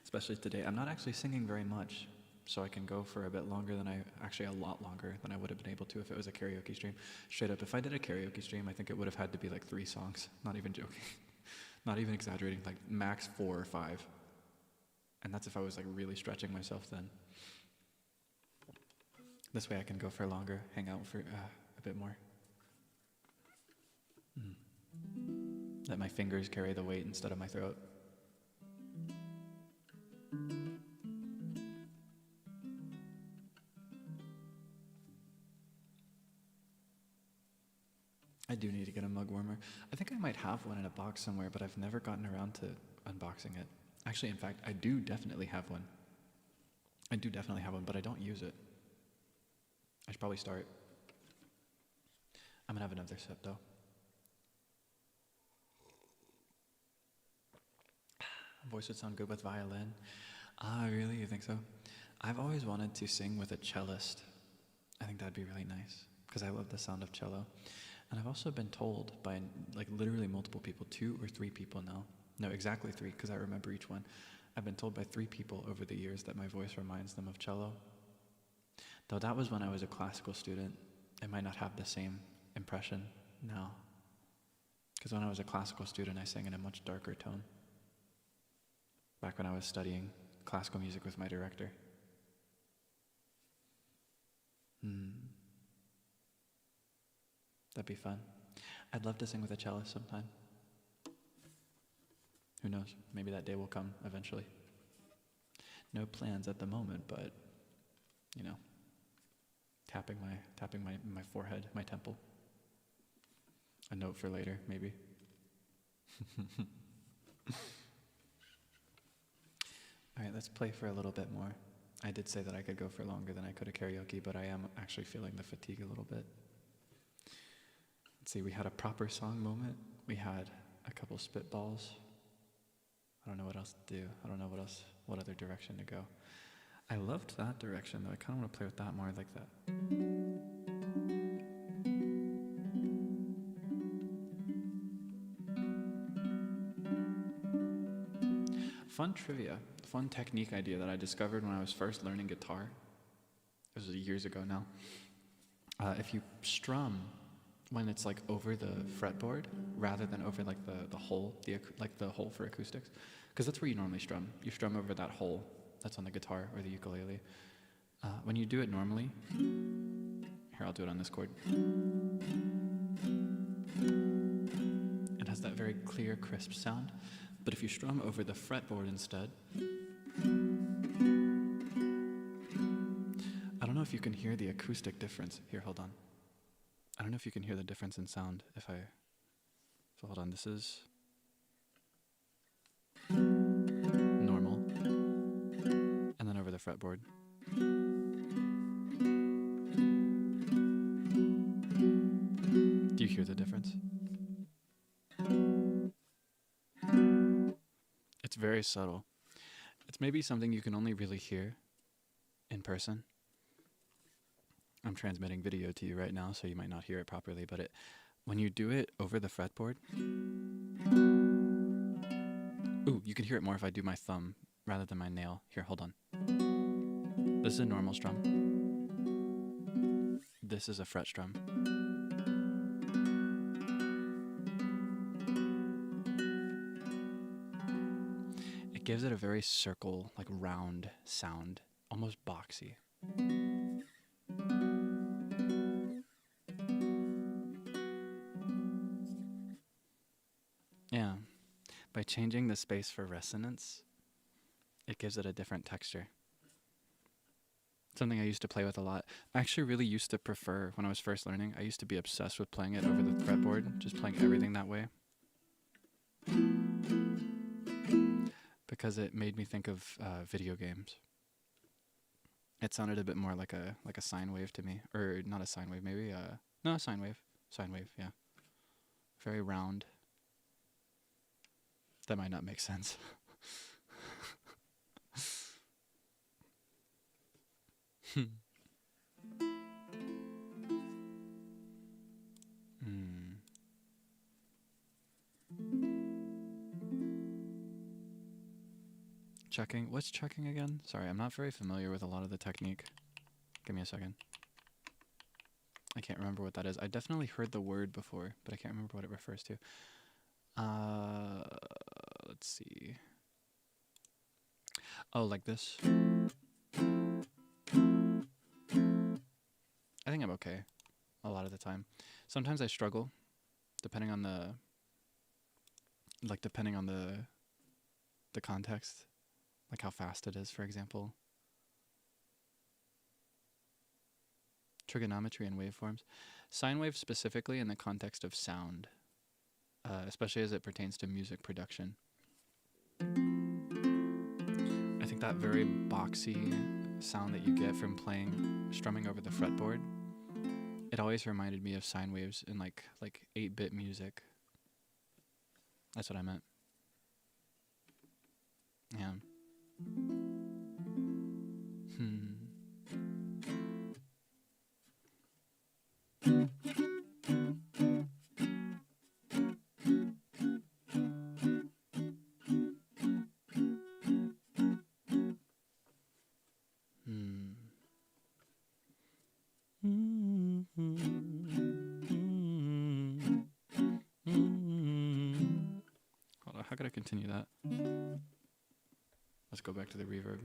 Especially today. I'm not actually singing very much, so I can go for a lot longer than I would have been able to if it was a karaoke stream. Straight up, if I did a karaoke stream, I think it would have had to be like 3 songs. Not even joking. Not even exaggerating, like max 4 or 5. And that's if I was like really stretching myself then. This way I can go for longer, hang out for a bit more. Let my fingers carry the weight instead of my throat. I do need to get a mug warmer. I think I might have one in a box somewhere, but I've never gotten around to unboxing it. Actually, in fact, I do definitely have one. But I don't use it. I should probably start. I'm gonna have another sip though. Voice would sound good with violin. Ah, really? You think so? I've always wanted to sing with a cellist. I think that'd be really nice because I love the sound of cello. And I've also been told by like literally multiple people, 2 or 3 people now. No, exactly 3 because I remember each one. I've been told by 3 people over the years that my voice reminds them of cello. Though that was when I was a classical student. I might not have the same impression now. Because when I was a classical student, I sang in a much darker tone. Back when I was studying classical music with my director. That'd be fun. I'd love to sing with a cellist sometime. Who knows? Maybe that day will come eventually. No plans at the moment, but, tapping my forehead, my temple. A note for later, maybe. All right, let's play for a little bit more. I did say that I could go for longer than I could at karaoke, but I am actually feeling the fatigue a little bit. Let's see, we had a proper song moment. We had a couple spitballs. I don't know what else to do. I don't know what other direction to go. I loved that direction, though. I kind of want to play with that more, like that. Fun trivia, fun technique idea that I discovered when I was first learning guitar. This was years ago now. If you strum when it's like over the fretboard rather than over like the hole, the hole for acoustics, because that's where you normally strum. You strum over that hole that's on the guitar or the ukulele. When you do it normally, here I'll do it on this chord. It has that very clear, crisp sound. But if you strum over the fretboard instead, I don't know if you can hear the acoustic difference. Here, hold on. I don't know if you can hear the difference in sound so hold on, this is normal. And then over the fretboard. Do you hear the difference? It's very subtle. It's maybe something you can only really hear in person. I'm transmitting video to you right now, so you might not hear it properly, but when you do it over the fretboard, ooh, you can hear it more if I do my thumb rather than my nail. Here, hold on. This is a normal strum. This is a fret strum. It gives it a very circle, like round sound, almost boxy. Yeah, by changing the space for resonance, it gives it a different texture. Something I used to play with a lot. I actually really used to prefer, when I was first learning, I used to be obsessed with playing it over the fretboard, just playing everything that way. Because it made me think of video games. It sounded a bit more like a sine wave to me. Or not a sine wave, maybe no, a sine wave. Sine wave, yeah. Very round. That might not make sense. Checking. What's checking again? Sorry, I'm not very familiar with a lot of the technique. Give me a second. I can't remember what that is. I definitely heard the word before, but I can't remember what it refers to. Let's see. Oh, like this. I think I'm okay a lot of the time. Sometimes I struggle, depending on the context, like how fast it is, for example. Trigonometry and waveforms. Sine waves specifically in the context of sound, especially as it pertains to music production. I think that very boxy sound that you get from strumming over the fretboard, it always reminded me of sine waves in like 8-bit music. That's what I meant. Yeah. Hold on, how could I continue that? Let's go back to the reverb.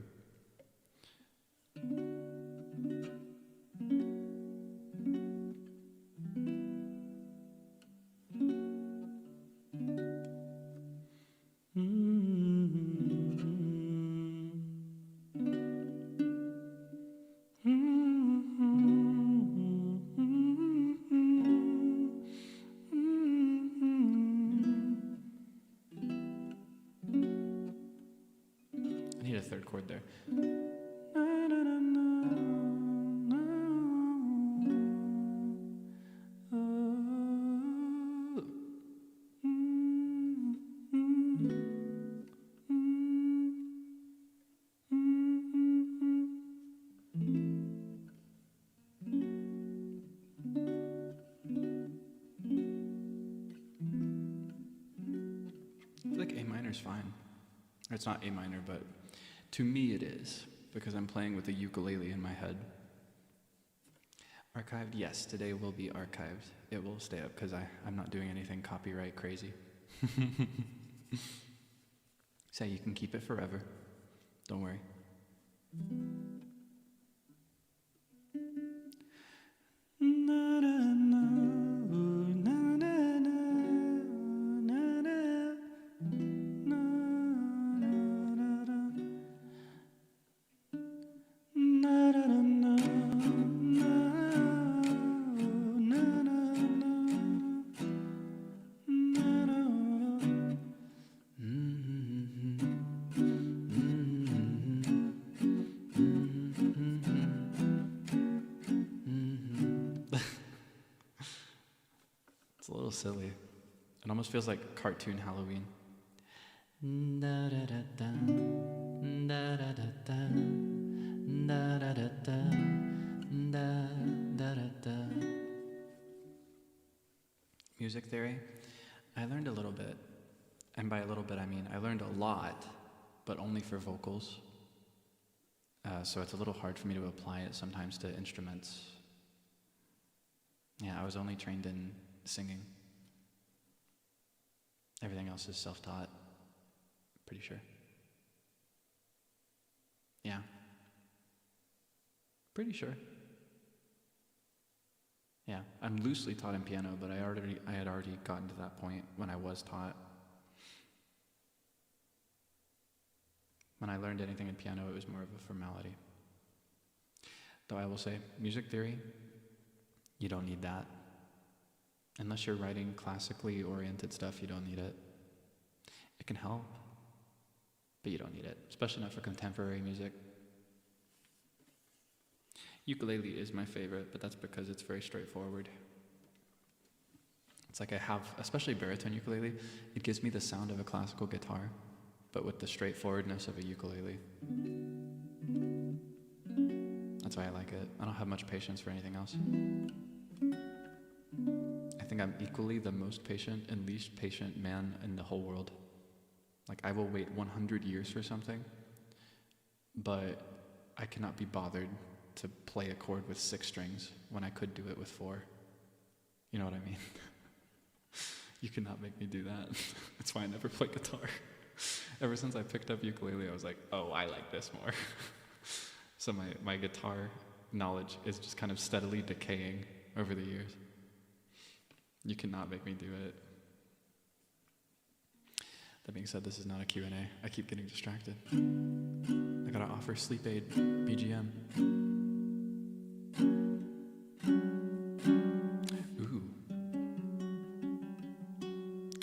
I need a third chord there. I feel like A minor is fine. Or it's not A minor, but to me it is, because I'm playing with a ukulele in my head. Archived? Yes, today will be archived. It will stay up because I'm not doing anything copyright crazy. So you can keep it forever. Don't worry. Na, na, na, na, na. little silly. It almost feels like cartoon Halloween. Da da da da, da da da da, da da da da, da da da da. Music theory, I learned a little bit, and by a little bit I mean I learned a lot, but only for vocals. So it's a little hard for me to apply it sometimes to instruments. Yeah, I was only trained in singing. Everything else is self-taught, pretty sure. Yeah. Pretty sure. Yeah, I'm loosely taught in piano, but I had already gotten to that point when I was taught. When I learned anything in piano, it was more of a formality. Though I will say, music theory, you don't need that. Unless you're writing classically oriented stuff, you don't need it. It can help, but you don't need it, especially not for contemporary music. Ukulele is my favorite, but that's because it's very straightforward. It's like I have, especially baritone ukulele, it gives me the sound of a classical guitar, but with the straightforwardness of a ukulele. That's why I like it. I don't have much patience for anything else. I think I'm equally the most patient and least patient man in the whole world. Like, I will wait 100 years for something, but I cannot be bothered to play a chord with 6 strings when I could do it with 4. You know what I mean? You cannot make me do that. That's why I never play guitar. Ever since I picked up ukulele, I was like, oh, I like this more. So my guitar knowledge is just kind of steadily decaying over the years. You cannot make me do it. That being said, this is not a Q&A. I keep getting distracted. I gotta offer sleep aid BGM. Ooh.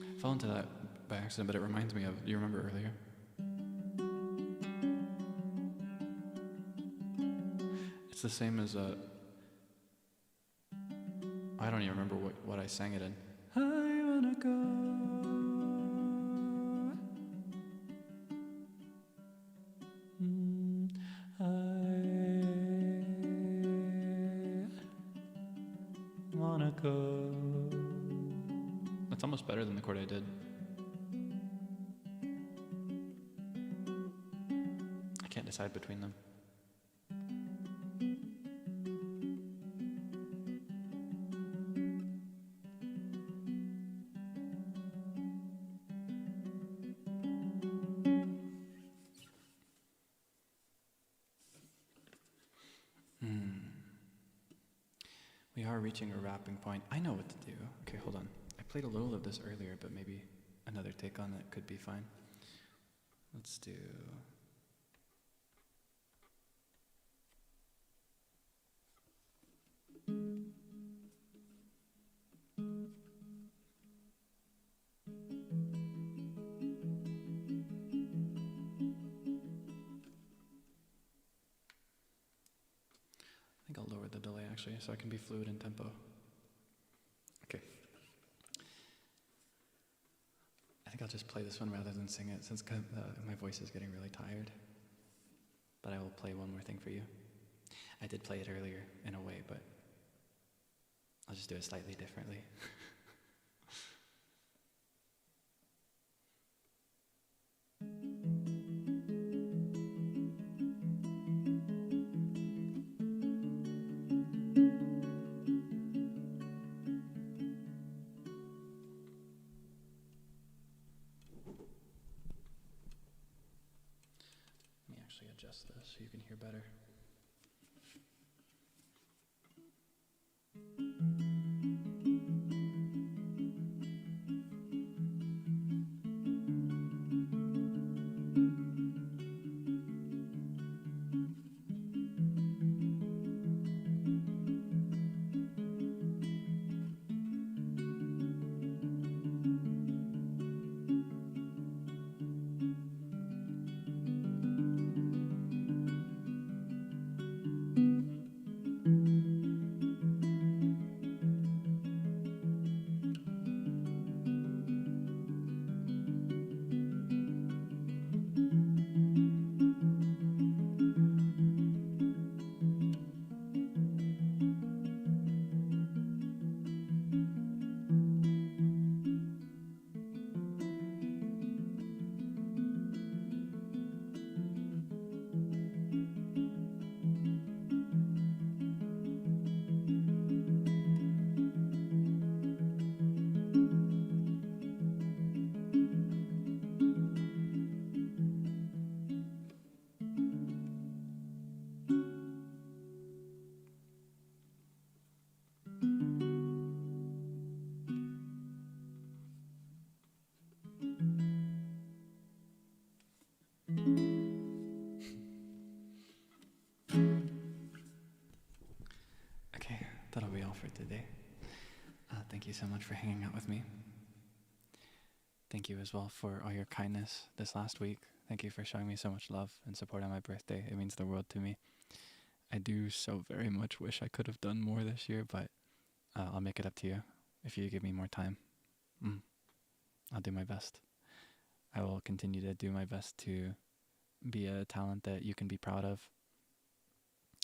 I fell into that by accident, but it reminds me of, you remember earlier? It's the same as I don't even remember what I sang it in. I wanna go. I wanna go. That's almost better than the chord I did. I can't decide between them. We are reaching a wrapping point. I know what to do. Okay, hold on. I played a little of this earlier, but maybe another take on it could be fine. Let's do... I think I'll lower the delay actually, so I can be fluid in tempo. Okay. I think I'll just play this one rather than sing it, since my voice is getting really tired. But I will play one more thing for you. I did play it earlier in a way, but I'll just do it slightly differently. Adjust this so you can hear better. that'll be all for today. Thank you so much for hanging out with me. Thank you as well for all your kindness this last week. Thank you for showing me so much love and support on my birthday. It means the world to me. I do so very much wish I could have done more this year, but I'll make it up to you if you give me more time. I'll do my best. I will continue to do my best to be a talent that you can be proud of,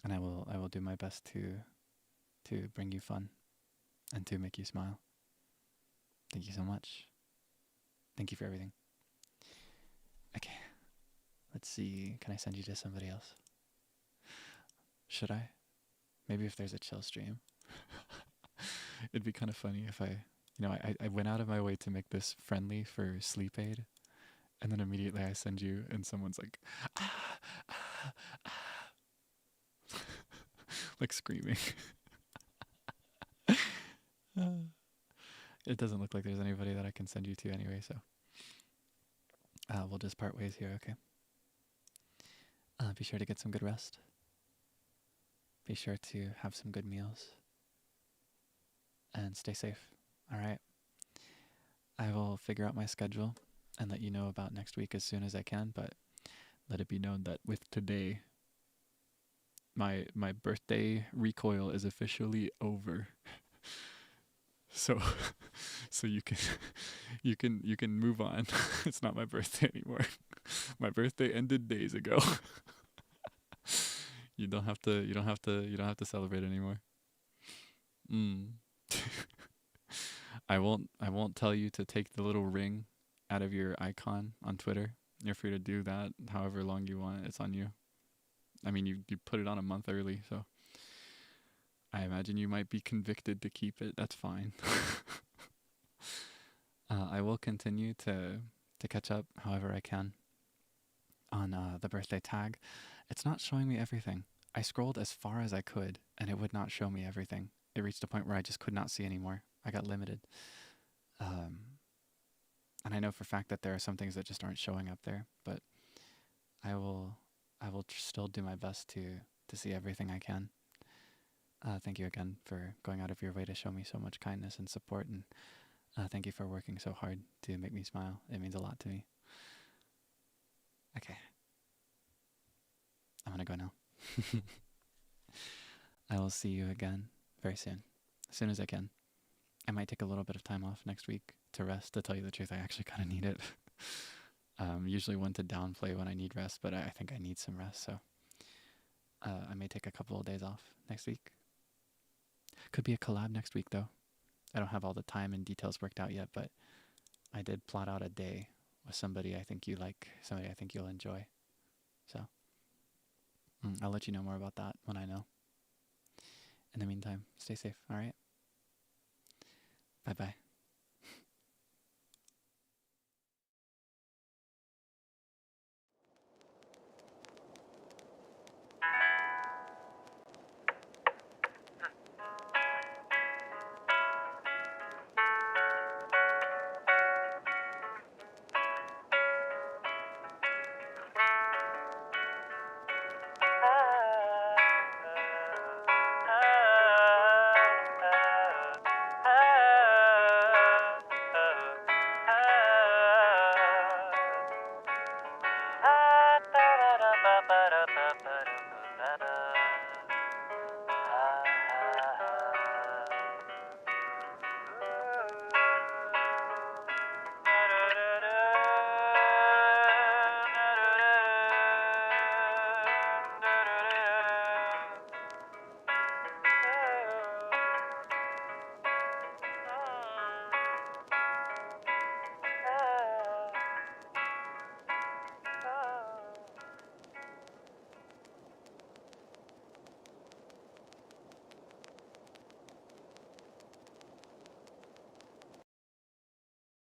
and I will do my best to bring you fun and to make you smile. Thank you so much. Thank you for everything. Okay, let's see. Can I send you to somebody else? Should I? Maybe if there's a chill stream. It'd be kind of funny if I went out of my way to make this friendly for sleep aid, and then immediately I send you and someone's like, ah, ah, ah. Like screaming. It doesn't look like there's anybody that I can send you to anyway, so we'll just part ways here, okay? Be sure to get some good rest. Be sure to have some good meals. And stay safe, alright? I will figure out my schedule and let you know about next week as soon as I can, but let it be known that with today, my birthday recoil is officially over. So you can move on. It's not my birthday anymore. My birthday ended days ago. You don't have to celebrate anymore. I won't tell you to take the little ring out of your icon on Twitter. You're free to do that however long you want. It's on you. I mean, you put it on a month early, so I imagine you might be convicted to keep it. That's fine. I will continue to catch up however I can on the birthday tag. It's not showing me everything. I scrolled as far as I could, and it would not show me everything. It reached a point where I just could not see anymore. I got limited. And I know for a fact that there are some things that just aren't showing up there, but I will still do my best to see everything I can. Thank you again for going out of your way to show me so much kindness and support, and thank you for working so hard to make me smile. It means a lot to me. Okay. I'm gonna go now. I will see you again very soon, as soon as I can. I might take a little bit of time off next week to rest. To tell you the truth, I actually kind of need it. Usually one to downplay when I need rest, but I think I need some rest, so I may take a couple of days off next week. Could be a collab next week, though. I don't have all the time and details worked out yet, but I did plot out a day with somebody I think you like, somebody I think you'll enjoy. So I'll let you know more about that when I know. In the meantime, stay safe, all right? Bye-bye.